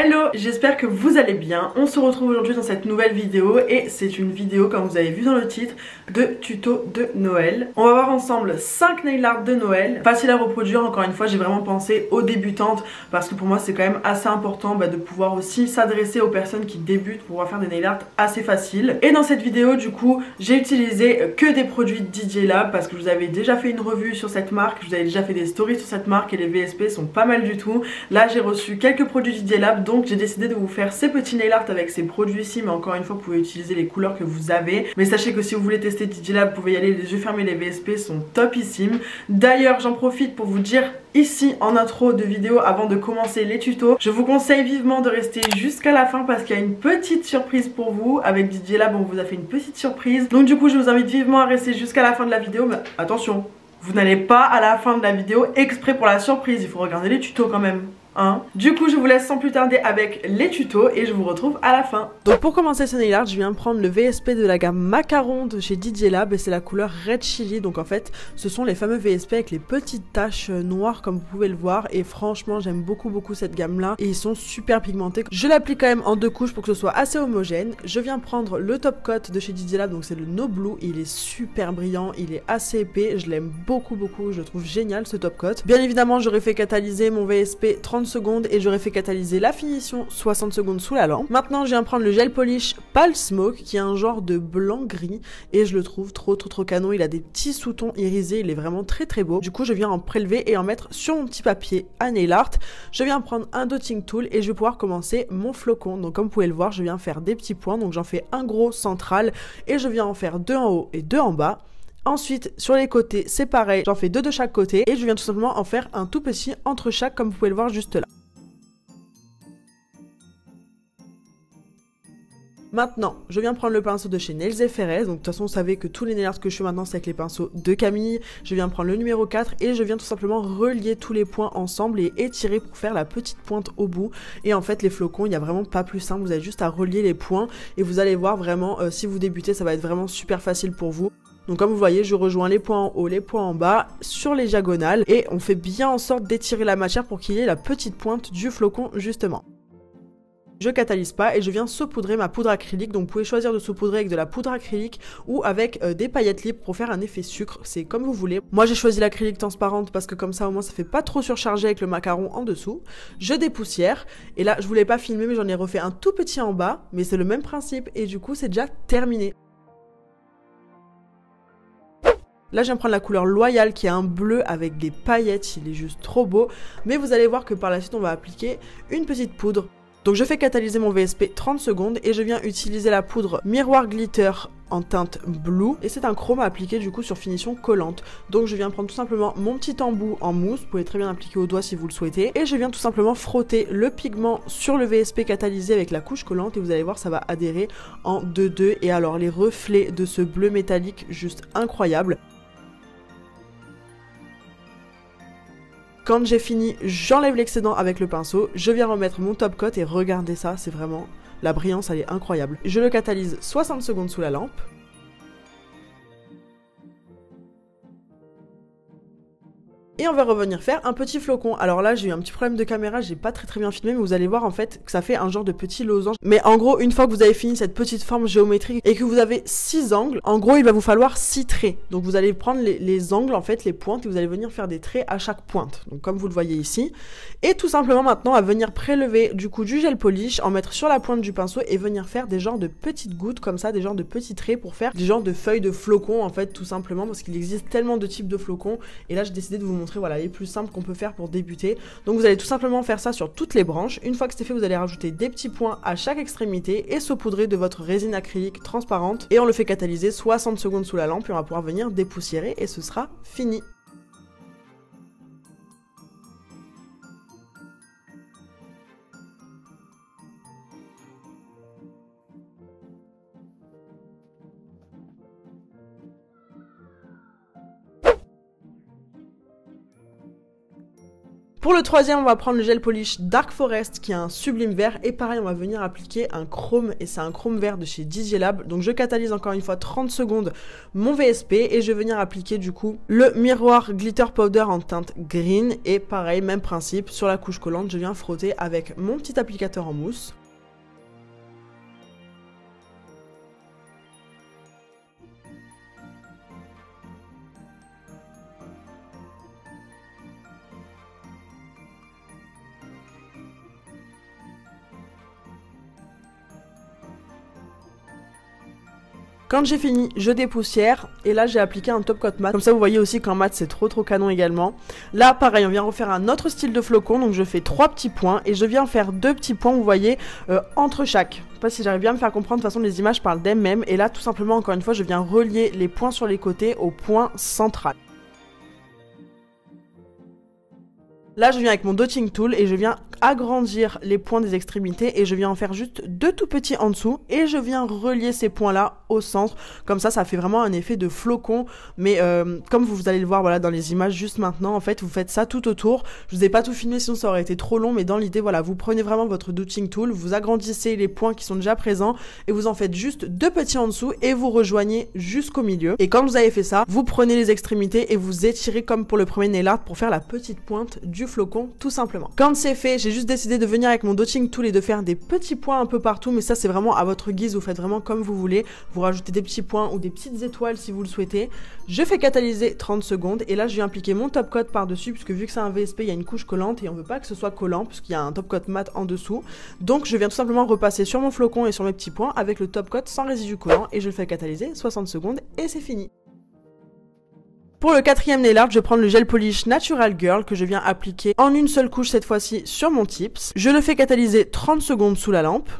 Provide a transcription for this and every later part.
Hello, j'espère que vous allez bien. On se retrouve aujourd'hui dans cette nouvelle vidéo et c'est une vidéo, comme vous avez vu dans le titre, de tuto de Noël. On va voir ensemble 5 nail art de Noël, facile à reproduire. Encore une fois, j'ai vraiment pensé aux débutantes parce que pour moi c'est quand même assez important de pouvoir aussi s'adresser aux personnes qui débutent pour pouvoir faire des nail art assez faciles. Et dans cette vidéo du coup, j'ai utilisé que des produits DJ Lab parce que je vous avais déjà fait une revue sur cette marque, je vous avais déjà fait des stories sur cette marque et les VSP sont pas mal du tout. Là j'ai reçu quelques produits DJ Lab, donc j'ai décidé de vous faire ces petits nail art avec ces produits ici, mais encore une fois vous pouvez utiliser les couleurs que vous avez. Mais sachez que si vous voulez tester DJ Lab, vous pouvez y aller les yeux fermés, les VSP sont topissimes. D'ailleurs j'en profite pour vous dire ici en intro de vidéo avant de commencer les tutos, je vous conseille vivement de rester jusqu'à la fin parce qu'il y a une petite surprise pour vous. Avec DJ Lab on vous a fait une petite surprise, donc du coup je vous invite vivement à rester jusqu'à la fin de la vidéo. Mais attention, vous n'allez pas à la fin de la vidéo exprès pour la surprise, il faut regarder les tutos quand même. Du coup je vous laisse sans plus tarder avec les tutos et je vous retrouve à la fin. Donc pour commencer ce nail art, je viens prendre le VSP de la gamme Macaron de chez DJ Lab et c'est la couleur Red Chili. Donc en fait ce sont les fameux VSP avec les petites taches noires comme vous pouvez le voir, et franchement j'aime beaucoup cette gamme là et ils sont super pigmentés. Je l'applique quand même en 2 couches pour que ce soit assez homogène. Je viens prendre le top coat de chez DJ Lab, donc c'est le No Blue, il est super brillant, il est assez épais, je l'aime beaucoup, je le trouve génial ce top coat. Bien évidemment j'aurais fait catalyser mon VSP 30 secondes et j'aurais fait catalyser la finition 60 secondes sous la lampe. Maintenant je viens prendre le gel polish Pale Smoke qui est un genre de blanc gris et je le trouve trop canon. Il a des petits sous-tons irisés, il est vraiment très beau. Du coup je viens en prélever et en mettre sur mon petit papier à nail art. Je viens prendre un dotting tool et je vais pouvoir commencer mon flocon. Donc comme vous pouvez le voir, je viens faire des petits points, donc j'en fais un gros central et je viens en faire 2 en haut et 2 en bas. Ensuite, sur les côtés, c'est pareil, j'en fais 2 de chaque côté et je viens tout simplement en faire un tout petit entre chaque, comme vous pouvez le voir juste là. Maintenant, je viens prendre le pinceau de chez Nails & Ferrez. Donc de toute façon, vous savez que tous les nail art que je fais maintenant, c'est avec les pinceaux de Camille. Je viens prendre le numéro 4 et je viens tout simplement relier tous les points ensemble et étirer pour faire la petite pointe au bout. Et en fait, les flocons, il n'y a vraiment pas plus simple. Vous avez juste à relier les points et vous allez voir vraiment, si vous débutez, ça va être vraiment super facile pour vous. Donc comme vous voyez, je rejoins les points en haut, les points en bas, sur les diagonales. Et on fait bien en sorte d'étirer la matière pour qu'il y ait la petite pointe du flocon justement. Je catalyse pas et je viens saupoudrer ma poudre acrylique. Donc vous pouvez choisir de saupoudrer avec de la poudre acrylique ou avec des paillettes libres pour faire un effet sucre. C'est comme vous voulez. Moi j'ai choisi l'acrylique transparente parce que comme ça au moins ça fait pas trop surchargé avec le macaron en dessous. Je dépoussière et là je voulais pas filmer mais j'en ai refait un tout petit en bas. Mais c'est le même principe et du coup c'est déjà terminé. Là je viens prendre la couleur Loyal qui est un bleu avec des paillettes, il est juste trop beau. Mais vous allez voir que par la suite on va appliquer une petite poudre. Donc je fais catalyser mon VSP 30 secondes et je viens utiliser la poudre Miroir Glitter en teinte Blue. Et c'est un chrome à appliquer du coup sur finition collante. Donc je viens prendre tout simplement mon petit embout en mousse, vous pouvez très bien appliquer au doigt si vous le souhaitez. Et je viens tout simplement frotter le pigment sur le VSP catalysé avec la couche collante et vous allez voir ça va adhérer en 2-2. Et alors les reflets de ce bleu métallique juste incroyable. Quand j'ai fini, j'enlève l'excédent avec le pinceau, je viens remettre mon top coat et regardez ça, c'est vraiment, la brillance elle est incroyable. Je le catalyse 60 secondes sous la lampe. Et on va revenir faire un petit flocon. Alors là j'ai eu un petit problème de caméra, j'ai pas très bien filmé, mais vous allez voir en fait que ça fait un genre de petit losange. Mais en gros une fois que vous avez fini cette petite forme géométrique et que vous avez 6 angles, en gros il va vous falloir 6 traits. Donc vous allez prendre les angles en fait, les pointes, et vous allez venir faire des traits à chaque pointe. Donc comme vous le voyez ici. Et tout simplement maintenant à venir prélever du coup du gel polish, en mettre sur la pointe du pinceau et venir faire des genres de petites gouttes comme ça, des genres de petits traits pour faire des genres de feuilles de flocons en fait tout simplement, parce qu'il existe tellement de types de flocons. Et là j'ai décidé de vous montrer voilà les plus simples qu'on peut faire pour débuter. Donc vous allez tout simplement faire ça sur toutes les branches. Une fois que c'est fait, vous allez rajouter des petits points à chaque extrémité et saupoudrer de votre résine acrylique transparente et on le fait catalyser 60 secondes sous la lampe et on va pouvoir venir dépoussiérer et ce sera fini. Pour le troisième, on va prendre le gel polish Dark Forest qui a un sublime vert et pareil, on va venir appliquer un chrome et c'est un chrome vert de chez Digielab. Donc je catalyse encore une fois 30 secondes mon VSP et je vais venir appliquer du coup le miroir glitter powder en teinte green et pareil, même principe, sur la couche collante, je viens frotter avec mon petit applicateur en mousse. Quand j'ai fini, je dépoussière et là j'ai appliqué un top coat mat. Comme ça vous voyez aussi qu'en mat c'est trop canon également. Là pareil, on vient refaire un autre style de flocon, donc je fais 3 petits points et je viens faire 2 petits points, vous voyez, entre chaque. Je sais pas si j'arrive bien à me faire comprendre, de toute façon les images parlent d'elles-mêmes et là tout simplement encore une fois je viens relier les points sur les côtés au point central. Là, je viens avec mon dotting tool et je viens agrandir les points des extrémités et je viens en faire juste 2 tout petits en dessous et je viens relier ces points-là au centre. Comme ça fait vraiment un effet de flocon. Mais comme vous allez le voir voilà, dans les images juste maintenant, en fait, vous faites ça tout autour. Je vous ai pas tout filmé sinon ça aurait été trop long, mais dans l'idée, voilà, vous prenez vraiment votre dotting tool, vous agrandissez les points qui sont déjà présents et vous en faites juste 2 petits en dessous et vous rejoignez jusqu'au milieu. Et quand vous avez fait ça, vous prenez les extrémités et vous étirez comme pour le premier nail art pour faire la petite pointe du flocon tout simplement. Quand c'est fait, j'ai juste décidé de venir avec mon dotting tool et de faire des petits points un peu partout, mais ça c'est vraiment à votre guise, vous faites vraiment comme vous voulez, vous rajoutez des petits points ou des petites étoiles si vous le souhaitez. Je fais catalyser 30 secondes et là je viens appliquer mon top coat par dessus puisque vu que c'est un VSP il y a une couche collante et on veut pas que ce soit collant puisqu'il y a un top coat mat en dessous, donc je viens tout simplement repasser sur mon flocon et sur mes petits points avec le top coat sans résidu collant et je le fais catalyser 60 secondes et c'est fini. Pour le quatrième nail art, je vais prendre le gel polish Natural Girl que je viens appliquer en une seule couche cette fois-ci sur mon tips. Je le fais catalyser 30 secondes sous la lampe.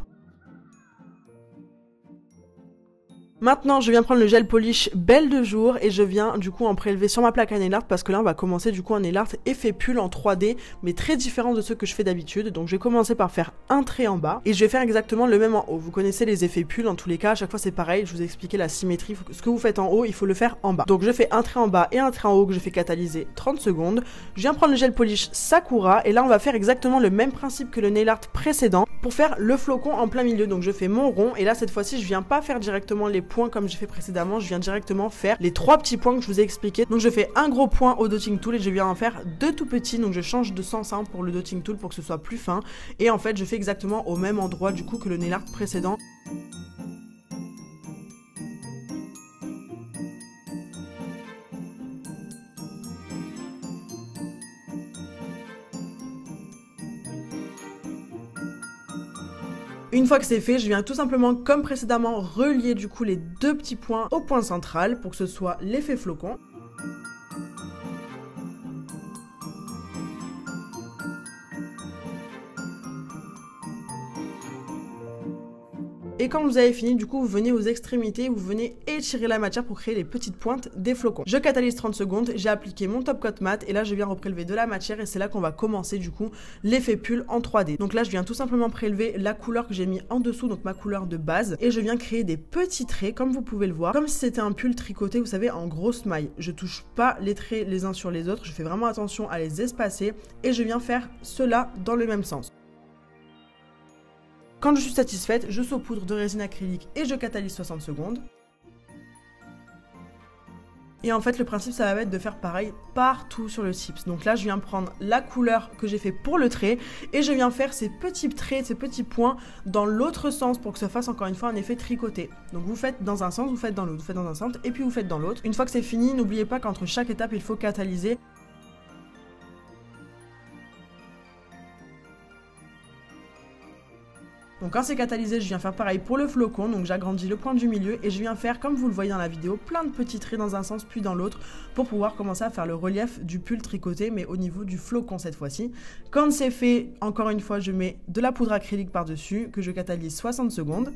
Maintenant, je viens prendre le gel polish Belle de jour et je viens du coup en prélever sur ma plaque à nail art parce que là on va commencer du coup un nail art effet pull en 3D mais très différent de ceux que je fais d'habitude. Donc je vais commencer par faire un trait en bas et je vais faire exactement le même en haut. Vous connaissez les effets pull en tous les cas, à chaque fois c'est pareil, je vous ai expliqué la symétrie, ce que vous faites en haut il faut le faire en bas. Donc je fais un trait en bas et un trait en haut que je fais catalyser 30 secondes. Je viens prendre le gel polish Sakura et là on va faire exactement le même principe que le nail art précédent pour faire le flocon en plein milieu. Donc je fais mon rond et là cette fois-ci je viens pas faire directement les points comme j'ai fait précédemment, je viens directement faire les 3 petits points que je vous ai expliqué. Donc je fais un gros point au dotting tool et je viens en faire 2 tout petits, donc je change de sens pour le dotting tool pour que ce soit plus fin et en fait je fais exactement au même endroit du coup que le nail art précédent. Une fois que c'est fait, je viens tout simplement comme précédemment relier du coup les 2 petits points au point central pour que ce soit l'effet flocon. Et quand vous avez fini, du coup, vous venez aux extrémités, vous venez étirer la matière pour créer les petites pointes des flocons. Je catalyse 30 secondes, j'ai appliqué mon top coat mat et là, je viens reprélever de la matière et c'est là qu'on va commencer, du coup, l'effet pull en 3D. Donc là, je viens tout simplement prélever la couleur que j'ai mis en dessous, donc ma couleur de base, et je viens créer des petits traits, comme vous pouvez le voir, comme si c'était un pull tricoté, vous savez, en grosse maille. Je touche pas les traits les uns sur les autres, je fais vraiment attention à les espacer et je viens faire cela dans le même sens. Quand je suis satisfaite, je saupoudre de résine acrylique et je catalyse 60 secondes. Et en fait, le principe, ça va être de faire pareil partout sur le tips. Donc là, je viens prendre la couleur que j'ai fait pour le trait et je viens faire ces petits traits, ces petits points dans l'autre sens pour que ça fasse encore une fois un effet tricoté. Donc vous faites dans un sens, vous faites dans l'autre, vous faites dans un sens et puis vous faites dans l'autre. Une fois que c'est fini, n'oubliez pas qu'entre chaque étape, il faut catalyser. Donc quand c'est catalysé, je viens faire pareil pour le flocon, donc j'agrandis le point du milieu et je viens faire, comme vous le voyez dans la vidéo, plein de petits traits dans un sens puis dans l'autre pour pouvoir commencer à faire le relief du pull tricoté, mais au niveau du flocon cette fois-ci. Quand c'est fait, encore une fois, je mets de la poudre acrylique par-dessus que je catalyse 60 secondes.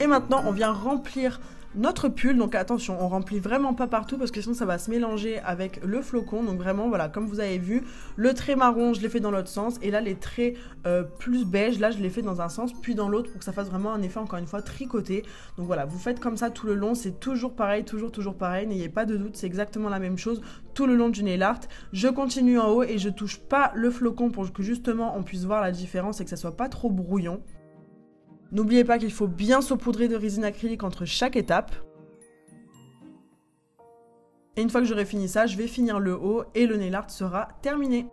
Et maintenant, on vient remplir notre pull. Donc attention, on remplit vraiment pas partout parce que sinon ça va se mélanger avec le flocon. Donc vraiment voilà, comme vous avez vu, le trait marron je l'ai fait dans l'autre sens et là les traits plus beige, là je l'ai fait dans un sens puis dans l'autre pour que ça fasse vraiment un effet encore une fois tricoté. Donc voilà, vous faites comme ça tout le long, c'est toujours pareil, toujours pareil, n'ayez pas de doute, c'est exactement la même chose tout le long du nail art. Je continue en haut et je touche pas le flocon pour que justement on puisse voir la différence et que ça soit pas trop brouillon. N'oubliez pas qu'il faut bien saupoudrer de résine acrylique entre chaque étape. Et une fois que j'aurai fini ça, je vais finir le haut et le nail art sera terminé.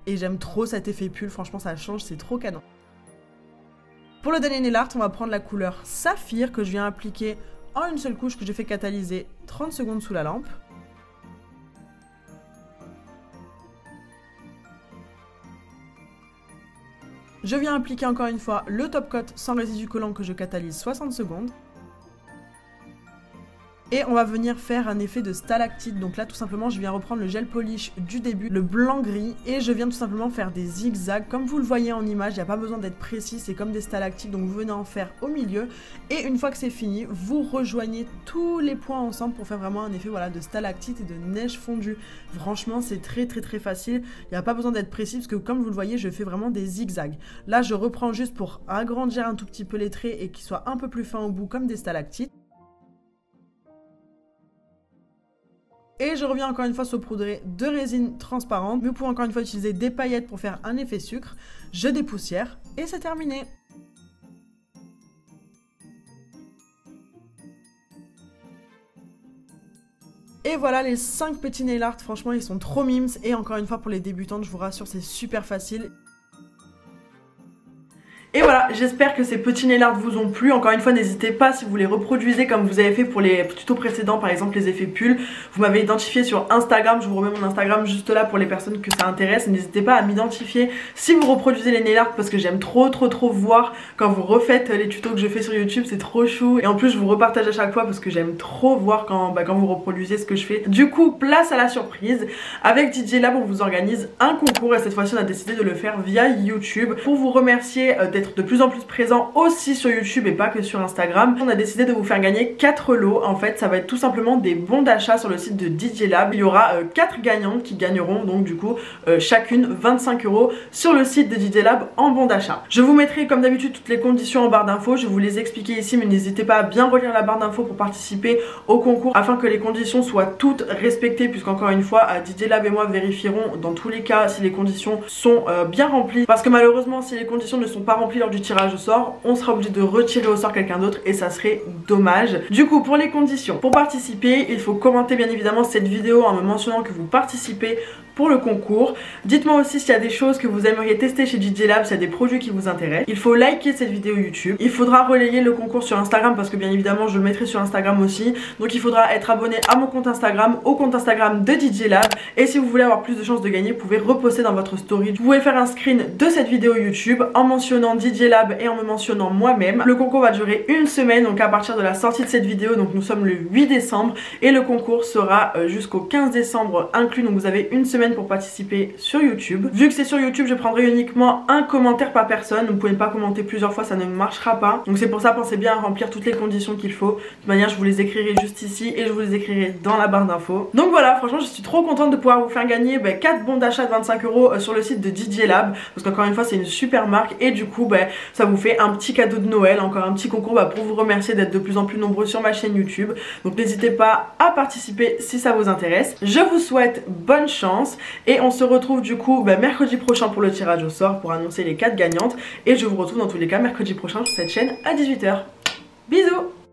Et j'aime trop cet effet pull, franchement ça change, c'est trop canon. Pour le dernier nail art, on va prendre la couleur saphir que je viens appliquer en une seule couche que j'ai fait catalyser 30 secondes sous la lampe. Je viens appliquer encore une fois le top coat sans résidu collant que je catalyse 60 secondes. Et on va venir faire un effet de stalactite. Donc là tout simplement je viens reprendre le gel polish du début, le blanc gris. Et je viens tout simplement faire des zigzags. Comme vous le voyez en image, il n'y a pas besoin d'être précis, c'est comme des stalactites. Donc vous venez en faire au milieu. Et une fois que c'est fini, vous rejoignez tous les points ensemble pour faire vraiment un effet voilà, de stalactite et de neige fondue. Franchement c'est très facile. Il n'y a pas besoin d'être précis parce que comme vous le voyez, je fais vraiment des zigzags. Là je reprends juste pour agrandir un tout petit peu les traits et qu'ils soient un peu plus fins au bout comme des stalactites. Et je reviens encore une fois saupoudrer de résine transparente. Vous pouvez encore une fois utiliser des paillettes pour faire un effet sucre. Je dépoussière et c'est terminé. Et voilà les 5 petits nail art, franchement ils sont trop mimes. Et encore une fois pour les débutantes, je vous rassure, c'est super facile. Et voilà, j'espère que ces petits nail art vous ont plu. Encore une fois, n'hésitez pas si vous les reproduisez comme vous avez fait pour les tutos précédents, par exemple les effets pull. Vous m'avez identifié sur Instagram, je vous remets mon Instagram juste là pour les personnes que ça intéresse. N'hésitez pas à m'identifier si vous reproduisez les nail art parce que j'aime trop voir quand vous refaites les tutos que je fais sur YouTube, c'est trop chou. Et en plus, je vous repartage à chaque fois parce que j'aime trop voir quand vous reproduisez ce que je fais. Du coup, place à la surprise. Avec DJ Lab, on vous organise un concours et cette fois-ci, on a décidé de le faire via YouTube pour vous remercier d'être de plus en plus présent aussi sur YouTube et pas que sur Instagram. On a décidé de vous faire gagner 4 lots. En fait, ça va être tout simplement des bons d'achat sur le site de DJ Lab. Il y aura 4 gagnantes qui gagneront donc du coup chacune 25 € sur le site de DJ Lab en bons d'achat. Je vous mettrai comme d'habitude toutes les conditions en barre d'infos. Je vais vous les expliquer ici, mais n'hésitez pas à bien relire la barre d'infos pour participer au concours afin que les conditions soient toutes respectées, puisqu'encore une fois DJ Lab et moi vérifierons dans tous les cas si les conditions sont bien remplies, parce que malheureusement si les conditions ne sont pas remplies lors du tirage au sort, on sera obligé de retirer au sort quelqu'un d'autre et ça serait dommage. Du coup, pour les conditions, pour participer, il faut commenter bien évidemment cette vidéo en me mentionnant que vous participez pour le concours. Dites-moi aussi s'il y a des choses que vous aimeriez tester chez DJ Lab, s'il y a des produits qui vous intéressent. Il faut liker cette vidéo YouTube. Il faudra relayer le concours sur Instagram parce que bien évidemment je le mettrai sur Instagram aussi. Donc il faudra être abonné à mon compte Instagram, au compte Instagram de DJ Lab. Et si vous voulez avoir plus de chances de gagner, vous pouvez reposter dans votre story. Vous pouvez faire un screen de cette vidéo YouTube en mentionnant DJ Lab et en me mentionnant moi-même. Le concours va durer une semaine, donc à partir de la sortie de cette vidéo, donc nous sommes le 8 décembre et le concours sera jusqu'au 15 décembre inclus. Donc vous avez une semaine pour participer sur YouTube. Vu que c'est sur YouTube, je prendrai uniquement un commentaire par personne. Vous pouvez pas commenter plusieurs fois, ça ne marchera pas. Donc c'est pour ça, pensez bien à remplir toutes les conditions qu'il faut. De toute manière, je vous les écrirai juste ici et je vous les écrirai dans la barre d'infos. Donc voilà, franchement, je suis trop contente de pouvoir vous faire gagner 4 bons d'achat de 25 € sur le site de DJ Lab. Parce qu'encore une fois, c'est une super marque et du coup, ça vous fait un petit cadeau de Noël, encore un petit concours pour vous remercier d'être de plus en plus nombreux sur ma chaîne YouTube. Donc n'hésitez pas à participer si ça vous intéresse. Je vous souhaite bonne chance. Et on se retrouve du coup mercredi prochain pour le tirage au sort pour annoncer les 4 gagnantes. Et je vous retrouve dans tous les cas mercredi prochain sur cette chaîne à 18 h. Bisous!